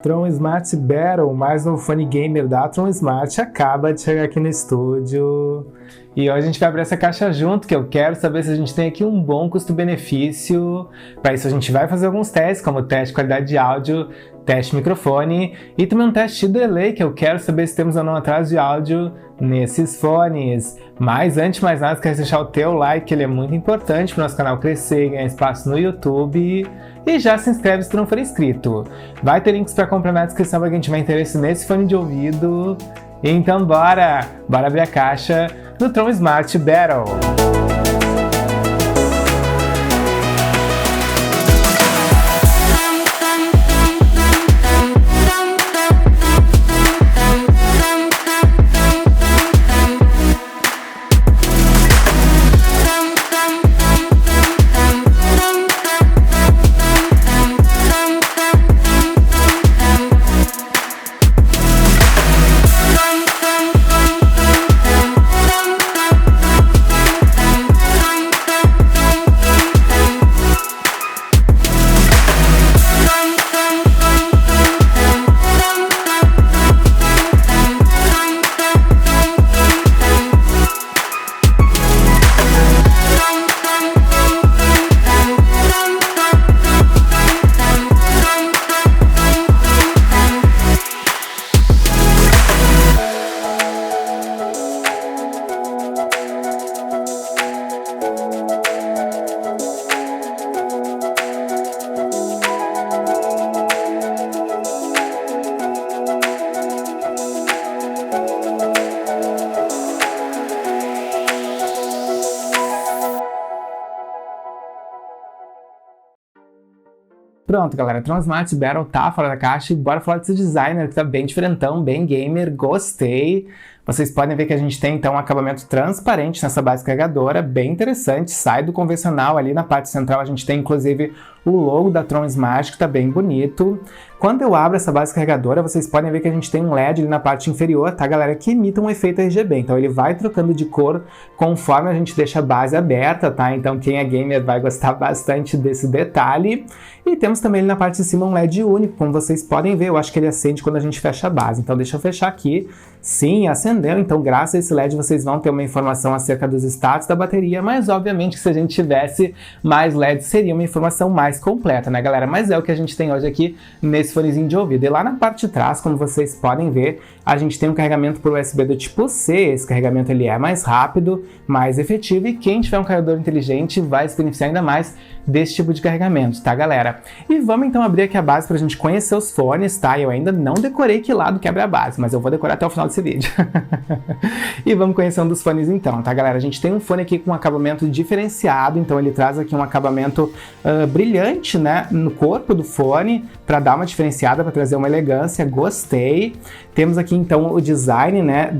Tron Smart Battle, mais um fone gamer da Tron Smart, acaba de chegar aqui no estúdio. E hoje a gente vai abrir essa caixa junto, que eu quero saber se a gente tem aqui um bom custo-benefício. Para isso a gente vai fazer alguns testes, como teste de qualidade de áudio, teste de microfone e também um teste de delay, que eu quero saber se temos ou não atraso de áudio nesses fones. Mas antes de mais nada, quero deixar o teu like, que ele é muito importante para o nosso canal crescer e ganhar espaço no YouTube. E já se inscreve se tu não for inscrito. Vai ter links para comprar na descrição para quem tiver interesse nesse fone de ouvido. Então bora abrir a caixa do Tron Smart Battle. Pronto, galera, Tron Smart Battle tá fora da caixa e bora falar desse designer que tá bem diferentão, bem gamer, gostei. Vocês podem ver que a gente tem então um acabamento transparente nessa base carregadora, bem interessante, sai do convencional. Ali na parte central a gente tem inclusive o logo da Tron Smart, que tá bem bonito. Quando eu abro essa base carregadora, vocês podem ver que a gente tem um LED ali na parte inferior, tá, galera, que imita um efeito RGB. Então ele vai trocando de cor conforme a gente deixa a base aberta, tá? Então quem é gamer vai gostar bastante desse detalhe. E temos também ali na parte de cima um LED único, como vocês podem ver. Eu acho que ele acende quando a gente fecha a base. Então deixa eu fechar aqui. Sim, acendeu. Então graças a esse LED vocês vão ter uma informação acerca dos status da bateria, mas obviamente que se a gente tivesse mais LEDs seria uma informação mais completa, né, galera? Mas é o que a gente tem hoje aqui nesse fonezinho de ouvido. E lá na parte de trás, como vocês podem ver, a gente tem um carregamento por USB do tipo C. Esse carregamento ele é mais rápido, mais efetivo, e quem tiver um carregador inteligente vai se beneficiar ainda mais desse tipo de carregamento, tá, galera? E vamos então abrir aqui a base pra gente conhecer os fones, tá? Eu ainda não decorei que lado que abre a base, mas eu vou decorar até o final desse vídeo. E vamos conhecer um dos fones então, tá, galera? A gente tem um fone aqui com um acabamento diferenciado, então ele traz aqui um acabamento brilhante, né, no corpo do fone, para dar uma diferenciada, para trazer uma elegância. Gostei. Temos aqui então o design, né,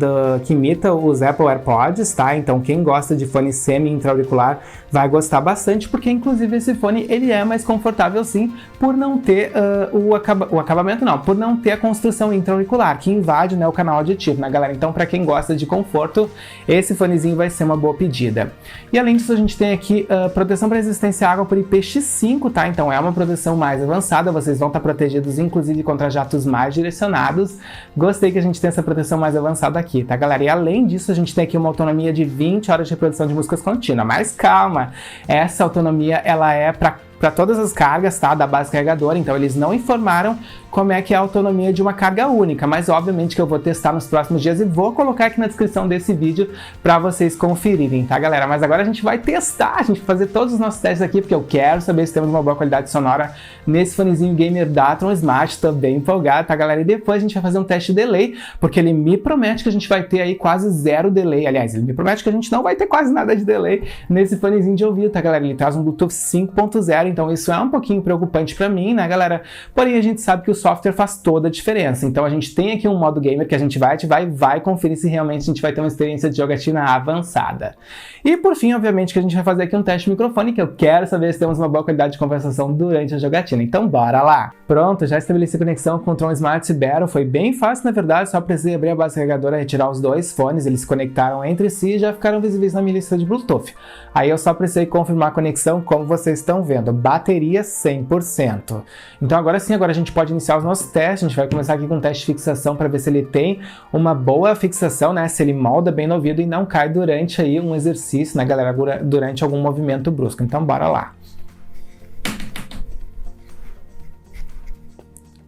que imita os Apple AirPods, tá? Então quem gosta de fone semi-intra-auricular vai gostar bastante, porque inclusive esse fone ele é mais confortável sim, por não ter o acabamento não, por não ter a construção intra-auricular, que invade, né, o canal auditivo, né, galera? Então para quem gosta de conforto, esse fonezinho vai ser uma boa pedida. E além disso a gente tem aqui proteção para resistência à água por IPX5, tá? Então é uma proteção mais avançada, vocês vão estar protegidos inclusive contra jatos mais direcionados. Gostei que a gente tem essa proteção mais avançada aqui, tá, galera? E além disso a gente tem aqui uma autonomia de 20 horas de reprodução de músicas contínua. Mas calma, essa autonomia ela é para todas as cargas, tá, da base carregadora. Então eles não informaram como é que é a autonomia de uma carga única, mas obviamente que eu vou testar nos próximos dias e vou colocar aqui na descrição desse vídeo para vocês conferirem, tá, galera? Mas agora a gente vai testar, a gente vai fazer todos os nossos testes aqui, porque eu quero saber se temos uma boa qualidade sonora nesse fonezinho gamer da Tron Smart. Tô bem empolgado, tá, galera? E depois a gente vai fazer um teste de delay, porque ele me promete que a gente vai ter aí quase zero delay. Aliás, ele me promete que a gente não vai ter quase nada de delay nesse fonezinho de ouvido, tá, galera? Ele traz um Bluetooth 5.0, então isso é um pouquinho preocupante para mim, né, galera? Porém, a gente sabe que o software faz toda a diferença. Então a gente tem aqui um modo gamer que a gente vai ativar e vai conferir se realmente a gente vai ter uma experiência de jogatina avançada. E por fim, obviamente, que a gente vai fazer aqui um teste de microfone, que eu quero saber se temos uma boa qualidade de conversação durante a jogatina. Então bora lá! Pronto, já estabeleci conexão com o Tron Smart Battle. Foi bem fácil, na verdade, só precisei abrir a base carregadora, retirar os dois fones, eles se conectaram entre si e já ficaram visíveis na minha lista de Bluetooth. Aí eu só precisei confirmar a conexão, como vocês estão vendo. bateria 100%. Então agora sim, agora a gente pode iniciar os nossos testes. A gente vai começar aqui com um teste de fixação para ver se ele tem uma boa fixação, né? Se ele molda bem no ouvido e não cai durante aí um exercício, né, galera? Durante algum movimento brusco. Então bora lá.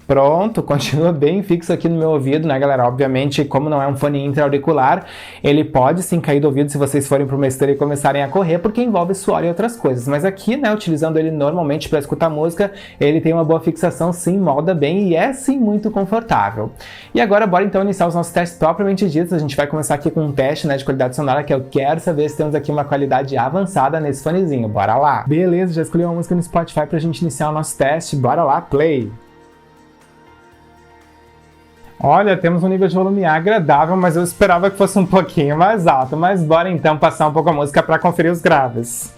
Pronto, continua bem fixo aqui no meu ouvido, né, galera? Obviamente, como não é um fone intra-auricular, ele pode sim cair do ouvido se vocês forem para uma esteira e começarem a correr, porque envolve suor e outras coisas. Mas aqui, né, utilizando ele normalmente para escutar música, ele tem uma boa fixação, sim, molda bem e é sim muito confortável. E agora, bora então iniciar os nossos testes propriamente ditos. A gente vai começar aqui com um teste, né, de qualidade sonora, que eu quero saber se temos aqui uma qualidade avançada nesse fonezinho. Bora lá! Beleza, já escolhi uma música no Spotify pra gente iniciar o nosso teste. Bora lá, play! Olha, temos um nível de volume agradável, mas eu esperava que fosse um pouquinho mais alto. Mas bora então passar um pouco a música para conferir os graves.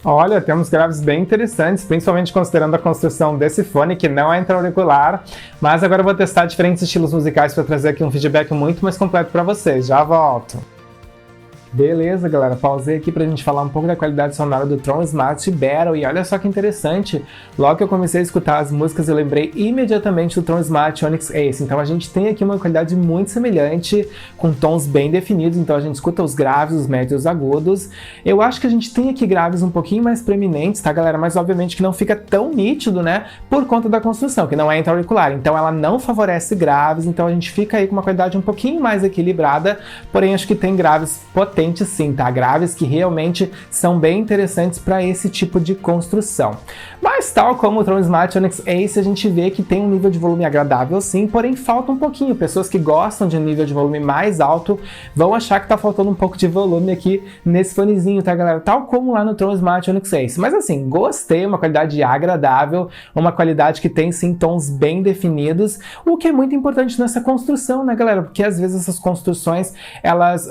Olha, temos graves bem interessantes, principalmente considerando a construção desse fone, que não é intra-auricular. Mas agora eu vou testar diferentes estilos musicais para trazer aqui um feedback muito mais completo para vocês. Já volto! Beleza, galera, pausei aqui pra gente falar um pouco da qualidade sonora do Tron Smart Battle e olha só que interessante, logo que eu comecei a escutar as músicas eu lembrei imediatamente do Tron Smart Onyx Ace, então a gente tem aqui uma qualidade muito semelhante, com tons bem definidos, então a gente escuta os graves, os médios e os agudos. Eu acho que a gente tem aqui graves um pouquinho mais preeminentes, tá, galera, mas obviamente que não fica tão nítido, né, por conta da construção, que não é intra-auricular, então ela não favorece graves, então a gente fica aí com uma qualidade um pouquinho mais equilibrada, porém acho que tem graves potentes sim, tá? Graves que realmente são bem interessantes para esse tipo de construção. Mas tal como o Tron Smart Onyx Ace, a gente vê que tem um nível de volume agradável sim, porém falta um pouquinho. Pessoas que gostam de um nível de volume mais alto vão achar que tá faltando um pouco de volume aqui nesse fonezinho, tá, galera? Tal como lá no Tron Smart Onyx Ace. Mas assim, gostei, uma qualidade agradável, uma qualidade que tem sim tons bem definidos, o que é muito importante nessa construção, né, galera? Porque às vezes essas construções, elas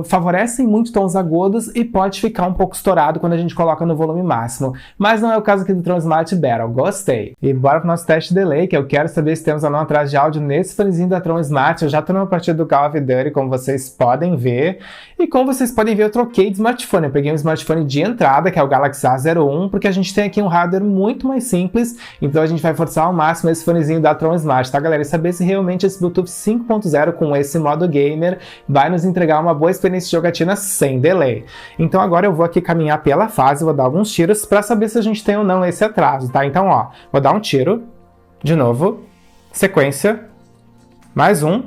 favorecem muito tons agudos e pode ficar um pouco estourado quando a gente coloca no volume máximo. Mas não é o caso aqui do Tron Smart Battle, gostei. E bora pro nosso teste de delay, que eu quero saber se temos ou não atraso de áudio nesse fonezinho da Tron Smart. Eu já tô numa partida do Call of Duty, como vocês podem ver. E como vocês podem ver, eu troquei de smartphone. Eu peguei um smartphone de entrada, que é o Galaxy A01, porque a gente tem aqui um hardware muito mais simples, então a gente vai forçar ao máximo esse fonezinho da Tron Smart, tá, galera? E saber se realmente esse Bluetooth 5.0 com esse modo gamer vai nos entregar uma boa experiência de jogatina sem delay. Então agora eu vou aqui caminhar pela fase, vou dar alguns tiros para saber se a gente tem ou não esse atraso, tá? Então, ó, vou dar um tiro, de novo, sequência, mais um.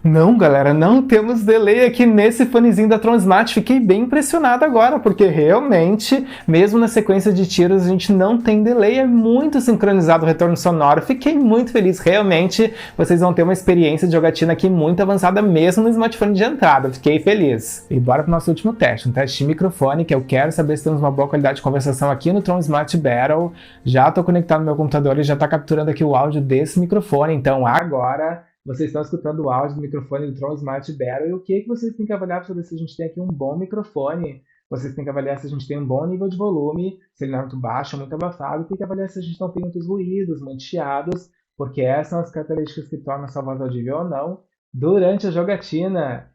Não, galera, não temos delay aqui nesse fonezinho da Tron Smart. Fiquei bem impressionado agora, porque realmente, mesmo na sequência de tiros, a gente não tem delay. É muito sincronizado o retorno sonoro. Fiquei muito feliz. Realmente, vocês vão ter uma experiência de jogatina aqui muito avançada, mesmo no smartphone de entrada. Fiquei feliz. E bora pro nosso último teste, um teste de microfone, que eu quero saber se temos uma boa qualidade de conversação aqui no Tron Smart Battle. Já estou conectado no meu computador e já está capturando aqui o áudio desse microfone. Então, agora vocês estão escutando o áudio do microfone do Tron Smart Battle e o que vocês têm que avaliar para saber se a gente tem aqui um bom microfone. Vocês têm que avaliar se a gente tem um bom nível de volume, se ele não é muito baixo ou muito abafado, tem que avaliar se a gente não tem muitos ruídos, muitos chiados, porque essas são as características que tornam a sua voz audível ou não durante a jogatina.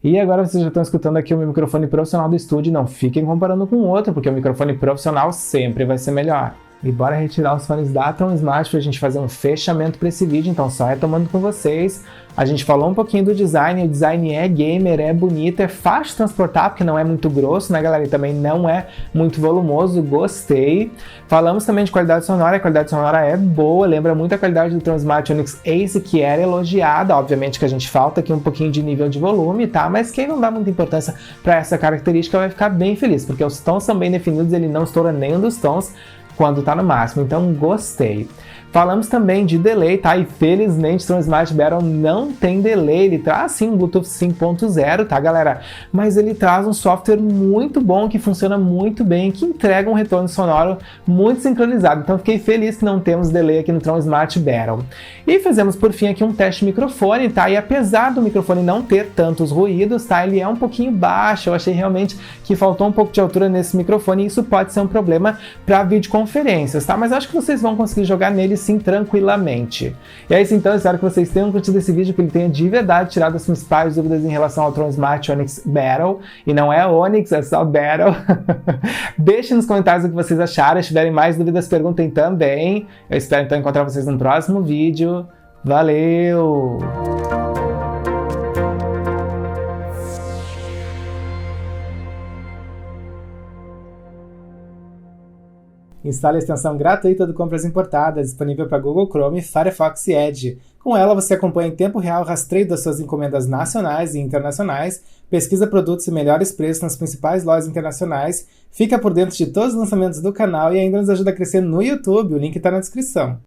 E agora vocês já estão escutando aqui o meu microfone profissional do estúdio, não fiquem comparando com o outro, porque o microfone profissional sempre vai ser melhor. E bora retirar os fones da Tron Smart para a gente fazer um fechamento para esse vídeo, então só retomando com vocês. A gente falou um pouquinho do design, o design é gamer, é bonito, é fácil de transportar, porque não é muito grosso, né, galera? E também não é muito volumoso, gostei. Falamos também de qualidade sonora, a qualidade sonora é boa, lembra muito a qualidade do Tron Smart Onyx Ace, que era elogiada. Obviamente que a gente falta aqui um pouquinho de nível de volume, tá? Mas quem não dá muita importância para essa característica vai ficar bem feliz, porque os tons são bem definidos, ele não estoura nenhum dos tons quando tá no máximo, então gostei. Falamos também de delay, tá? E felizmente o Tron Smart Battle não tem delay, ele traz sim um Bluetooth 5.0, tá, galera? Mas ele traz um software muito bom, que funciona muito bem, que entrega um retorno sonoro muito sincronizado. Então fiquei feliz que não temos delay aqui no Tron Smart Battle. E fizemos por fim aqui um teste de microfone, tá? E apesar do microfone não ter tantos ruídos, tá? Ele é um pouquinho baixo, eu achei realmente que faltou um pouco de altura nesse microfone e isso pode ser um problema para videoconferência. conferências, tá? Mas acho que vocês vão conseguir jogar nele sim tranquilamente. E é isso então, eu espero que vocês tenham curtido esse vídeo, que ele tenha de verdade tirado as principais dúvidas em relação ao Tron Smart Onix Battle. E não é Onix, é só Battle. Deixem nos comentários o que vocês acharam. Se tiverem mais dúvidas, perguntem também. Eu espero então encontrar vocês no próximo vídeo. Valeu! Instale a extensão gratuita do Compras Importadas, disponível para Google Chrome, Firefox e Edge. Com ela, você acompanha em tempo real o rastreio das suas encomendas nacionais e internacionais, pesquisa produtos e melhores preços nas principais lojas internacionais, fica por dentro de todos os lançamentos do canal e ainda nos ajuda a crescer no YouTube. O link está na descrição.